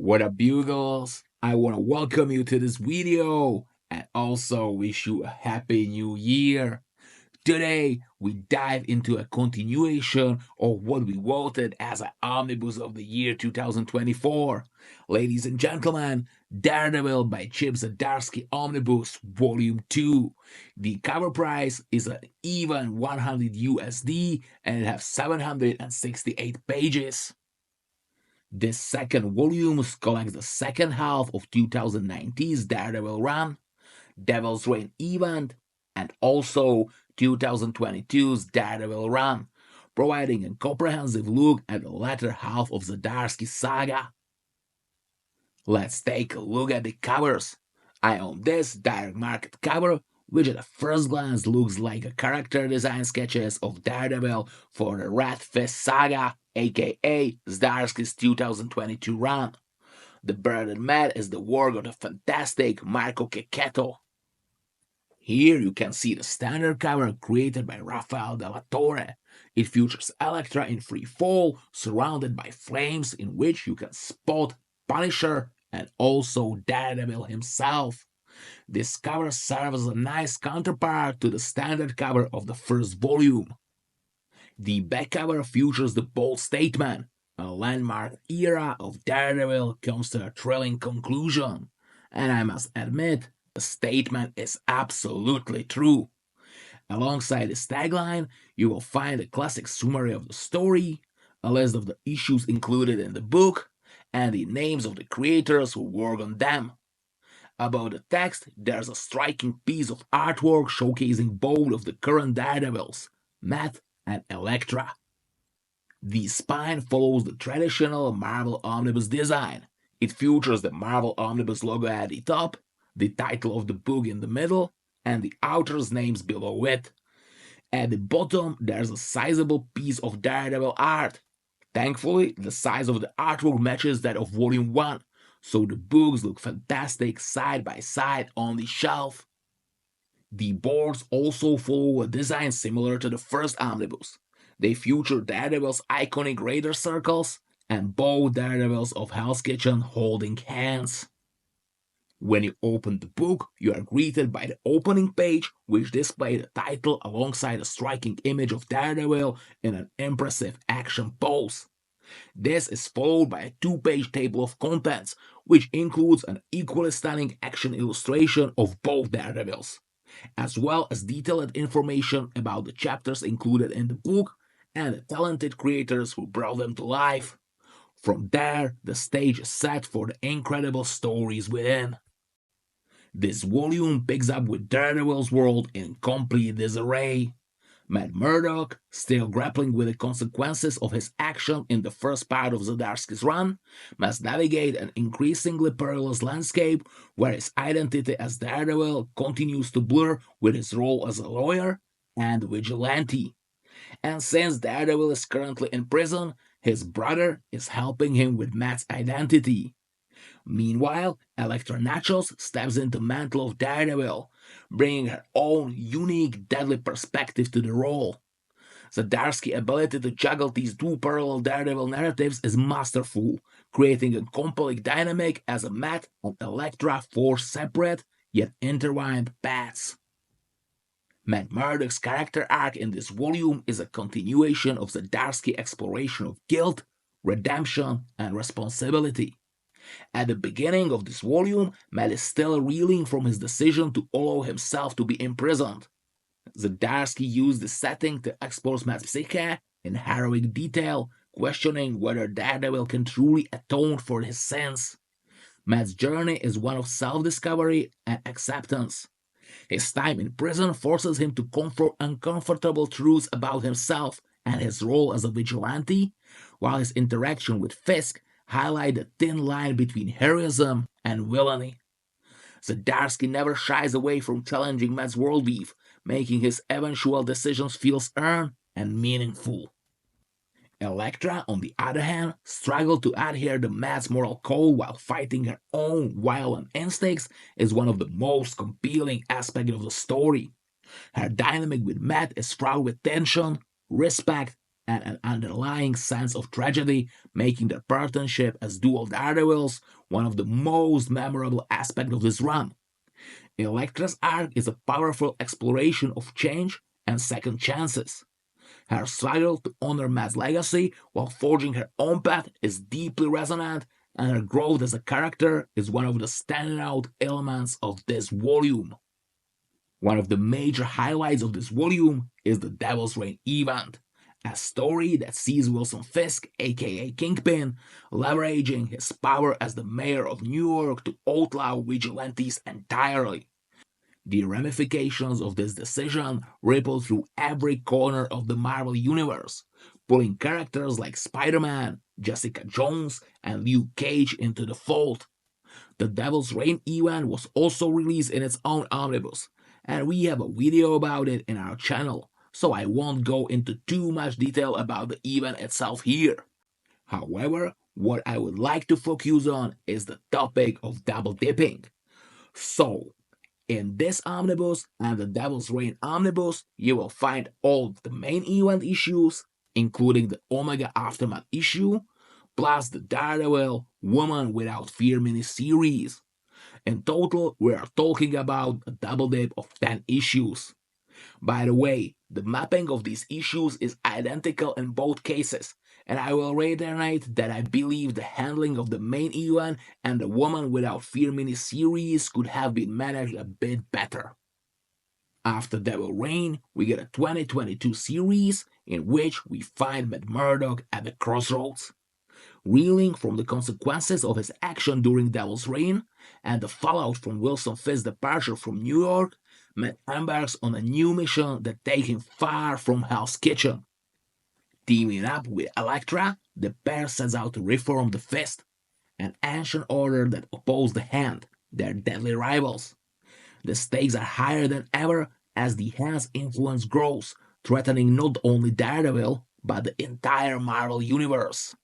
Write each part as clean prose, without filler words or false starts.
What up, Bugles? I want to welcome you to this video and also wish you a happy new year. Today, we dive into a continuation of what we voted as an Omnibus of the year 2024. Ladies and gentlemen, Daredevil by Chip Zdarsky Omnibus Volume 2. The cover price is an even 100 USD and it has 768 pages. This second volume collects the second half of 2019's Daredevil run, Devil's Reign event, and also 2022's Daredevil run, providing a comprehensive look at the latter half of the Zdarsky saga. Let's take a look at the covers. I own this direct market cover, which at a first glance looks like a character design sketches of Daredevil for the Red Fist saga, aka Zdarsky's 2022 run. The Bird and Matt is the work of the fantastic Marco Checchetto. Here you can see the standard cover created by Rafael de la Torre. It features Elektra in free fall, surrounded by flames in which you can spot Punisher and also Daredevil himself. This cover serves as a nice counterpart to the standard cover of the first volume. The back cover features the bold statement, "A landmark era of Daredevil comes to a thrilling conclusion," and I must admit, the statement is absolutely true. Alongside this tagline, you will find a classic summary of the story, a list of the issues included in the book, and the names of the creators who work on them. Above the text, there's a striking piece of artwork showcasing both of the current Daredevils, Matt and Elektra. The spine follows the traditional Marvel Omnibus design. It features the Marvel Omnibus logo at the top, the title of the book in the middle, and the author's names below it. At the bottom, there's a sizable piece of Daredevil art. Thankfully, the size of the artwork matches that of Volume 1, so the books look fantastic side by side on the shelf. The boards also follow a design similar to the first Omnibus. They feature Daredevil's iconic Raider circles and both Daredevils of Hell's Kitchen holding hands. When you open the book, you are greeted by the opening page, which displays the title alongside a striking image of Daredevil in an impressive action pose. This is followed by a two-page table of contents, which includes an equally stunning action illustration of both Daredevils, as well as detailed information about the chapters included in the book and the talented creators who brought them to life. From there, the stage is set for the incredible stories within. This volume picks up with Daredevil's world in complete disarray. Matt Murdock, still grappling with the consequences of his action in the first part of Zdarsky's run, must navigate an increasingly perilous landscape where his identity as Daredevil continues to blur with his role as a lawyer and vigilante. And since Daredevil is currently in prison, his brother is helping him with Matt's identity. Meanwhile, Elektra Nachos steps into the mantle of Daredevil, bringing her own unique, deadly perspective to the role. Zdarsky's ability to juggle these two parallel Daredevil narratives is masterful, creating a compelling dynamic as Matt and Elektra forge separate yet intertwined paths. Matt Murdock's character arc in this volume is a continuation of Zdarsky's exploration of guilt, redemption, and responsibility. At the beginning of this volume, Matt is still reeling from his decision to allow himself to be imprisoned. Zdarsky used the setting to explore Matt's psyche in harrowing detail, questioning whether Daredevil can truly atone for his sins. Matt's journey is one of self-discovery and acceptance. His time in prison forces him to confront uncomfortable truths about himself and his role as a vigilante, while his interaction with Fisk highlight the thin line between heroism and villainy. Zdarsky never shies away from challenging Matt's worldview, making his eventual decisions feel earned and meaningful. Elektra, on the other hand, struggled to adhere to Matt's moral code while fighting her own violent instincts is one of the most compelling aspects of the story. Her dynamic with Matt is fraught with tension, respect, and an underlying sense of tragedy, making their partnership as dual Daredevils one of the most memorable aspects of this run. Elektra's arc is a powerful exploration of change and second chances. Her struggle to honor Matt's legacy while forging her own path is deeply resonant, and her growth as a character is one of the standout elements of this volume. One of the major highlights of this volume is the Devil's Reign event, a story that sees Wilson Fisk, aka Kingpin, leveraging his power as the mayor of New York to outlaw vigilantes entirely. The ramifications of this decision ripple through every corner of the Marvel Universe, pulling characters like Spider-Man, Jessica Jones, and Luke Cage into the fold. The Devil's Reign event was also released in its own omnibus, and we have a video about it in our channel, so I won't go into too much detail about the event itself here. However, what I would like to focus on is the topic of double dipping. So, in this omnibus and the Devil's Reign omnibus, you will find all the main event issues, including the Omega Aftermath issue, plus the Daredevil Woman Without Fear miniseries. In total, we are talking about a double dip of 10 issues. By the way, the mapping of these issues is identical in both cases, and I will reiterate that I believe the handling of the main event and the Woman Without Fear miniseries could have been managed a bit better. After Devil Reign, we get a 2022 series in which we find Matt Murdock at the crossroads. Reeling from the consequences of his action during Devil's Reign and the fallout from Wilson Fisk's departure from New York, Matt embarks on a new mission that takes him far from Hell's Kitchen. Teaming up with Elektra, the pair sets out to reform the Fist, an ancient order that opposed the Hand, their deadly rivals. The stakes are higher than ever as the Hand's influence grows, threatening not only Daredevil, but the entire Marvel Universe.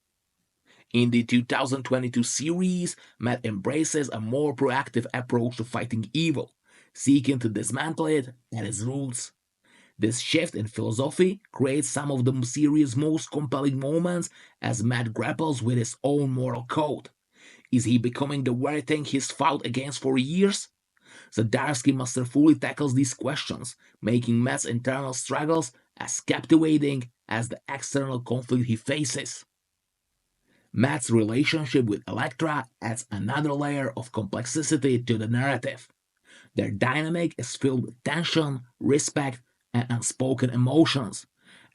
In the 2022 series, Matt embraces a more proactive approach to fighting evil, seeking to dismantle it at its roots. This shift in philosophy creates some of the series' most compelling moments as Matt grapples with his own moral code. Is he becoming the very thing he's fought against for years? Zdarsky masterfully tackles these questions, making Matt's internal struggles as captivating as the external conflict he faces. Matt's relationship with Elektra adds another layer of complexity to the narrative. Their dynamic is filled with tension, respect, and unspoken emotions,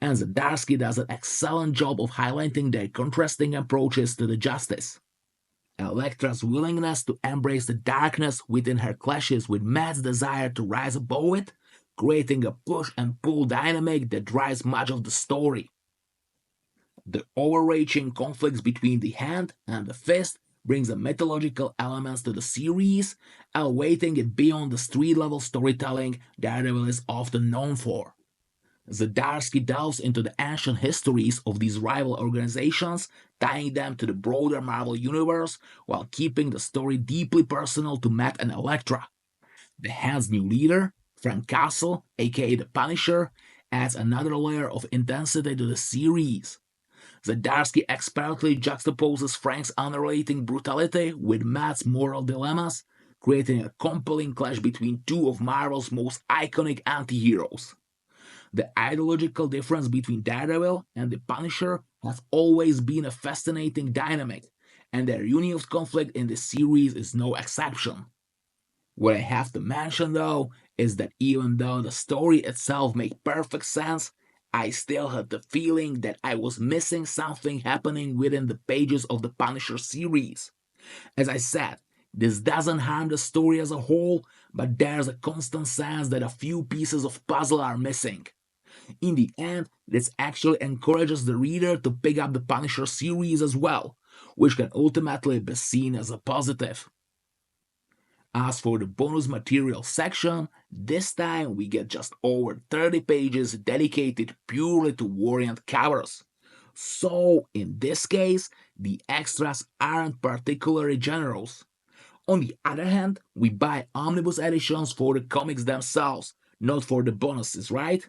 and Zdarsky does an excellent job of highlighting their contrasting approaches to the justice. Elektra's willingness to embrace the darkness within her clashes with Matt's desire to rise above it, creating a push and pull dynamic that drives much of the story. The overarching conflicts between the Hand and the Fist brings the mythological elements to the series, elevating it beyond the street-level storytelling Daredevil is often known for. Zdarsky delves into the ancient histories of these rival organizations, tying them to the broader Marvel Universe while keeping the story deeply personal to Matt and Elektra. The Hand's new leader, Frank Castle, aka the Punisher, adds another layer of intensity to the series. Zdarsky expertly juxtaposes Frank's unrelating brutality with Matt's moral dilemmas, creating a compelling clash between two of Marvel's most iconic anti-heroes. The ideological difference between Daredevil and the Punisher has always been a fascinating dynamic, and their union of conflict in this series is no exception. What I have to mention though is that even though the story itself makes perfect sense, I still had the feeling that I was missing something happening within the pages of the Punisher series. As I said, this doesn't harm the story as a whole, but there's a constant sense that a few pieces of puzzle are missing. In the end, this actually encourages the reader to pick up the Punisher series as well, which can ultimately be seen as a positive. As for the bonus material section, this time we get just over 30 pages dedicated purely to variant covers. So, in this case, the extras aren't particularly generous. On the other hand, we buy omnibus editions for the comics themselves, not for the bonuses, right?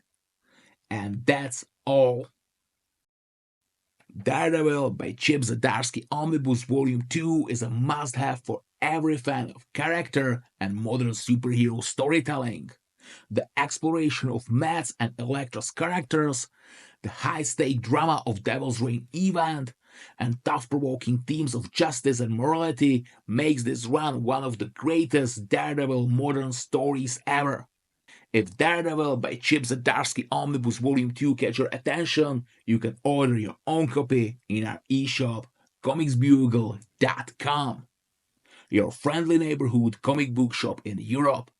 And that's all. Daredevil by Chip Zdarsky Omnibus Volume 2 is a must-have for every fan of character and modern superhero storytelling. The exploration of Matt's and Elektra's characters, the high-stake drama of Devil's Reign event, and thought-provoking themes of justice and morality makes this run one of the greatest Daredevil modern stories ever. If Daredevil by Chip Zdarsky Omnibus Volume 2 catch your attention, you can order your own copy in our e-shop, comicbook.com. Your friendly neighborhood comic book shop in Europe.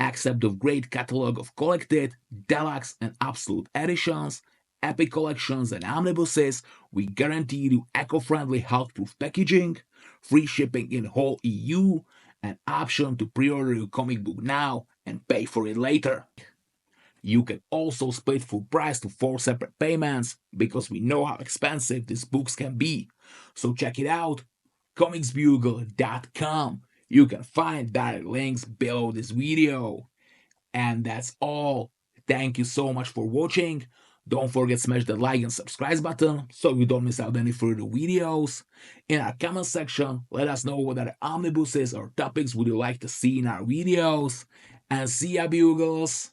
Accept the great catalog of collected, deluxe, and absolute editions, epic collections, and omnibuses. We guarantee you eco-friendly Hulkproof packaging, free shipping in whole EU, an option to pre-order your comic book now and pay for it later. You can also split full price to 4 separate payments because we know how expensive these books can be. So check it out, comicsbugle.com. You can find direct links below this video. And that's all. Thank you so much for watching. Don't forget to smash the like and subscribe button so you don't miss out any further videos. In our comment section, let us know what other omnibuses or topics would you like to see in our videos. And see ya, Bugles!